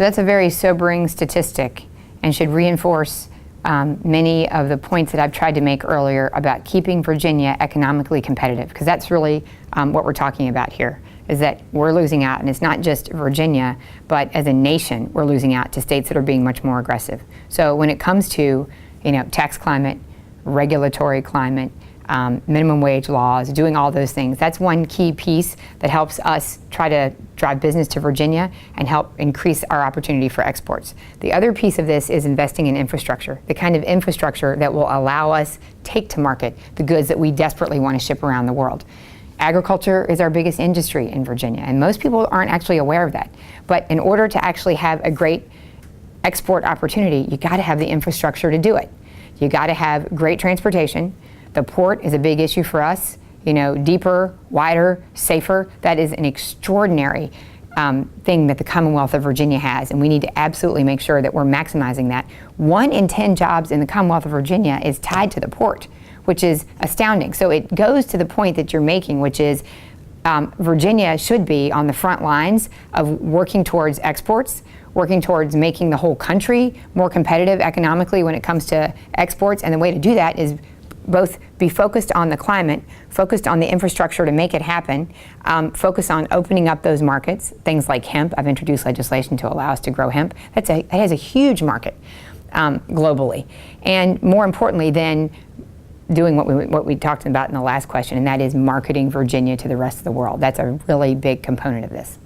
So that's a very sobering statistic and should reinforce many of the points that I've tried to make earlier about keeping Virginia economically competitive, because that's really what we're talking about here, is that we're losing out, and it's not just Virginia, but as a nation, we're losing out to states that are being much more aggressive. So when it comes to, tax climate, regulatory climate, minimum wage laws, doing all those things, that's one key piece that helps us try to drive business to Virginia and help increase our opportunity for exports. The other piece of this is investing in infrastructure, the kind of infrastructure that will allow us take to market the goods that we desperately want to ship around the world. Agriculture is our biggest industry in Virginia, and most people aren't actually aware of that. But in order to actually have a great export opportunity, you got to have the infrastructure to do it. You got to have great transportation. The port is a big issue for us. Deeper, wider, safer. That is an extraordinary thing that the Commonwealth of Virginia has, and we need to absolutely make sure that we're maximizing that. 1 in 10 jobs in the Commonwealth of Virginia is tied to the port, which is astounding. So it goes to the point that you're making, which is Virginia should be on the front lines of working towards exports, working towards making the whole country more competitive economically when it comes to exports. And the way to do that is both be focused on the climate, focused on the infrastructure to make it happen, focus on opening up those markets, things like hemp. I've introduced legislation to allow us to grow hemp. That has a huge market globally. And more importantly than doing what we talked about in the last question, and that is marketing Virginia to the rest of the world. That's a really big component of this.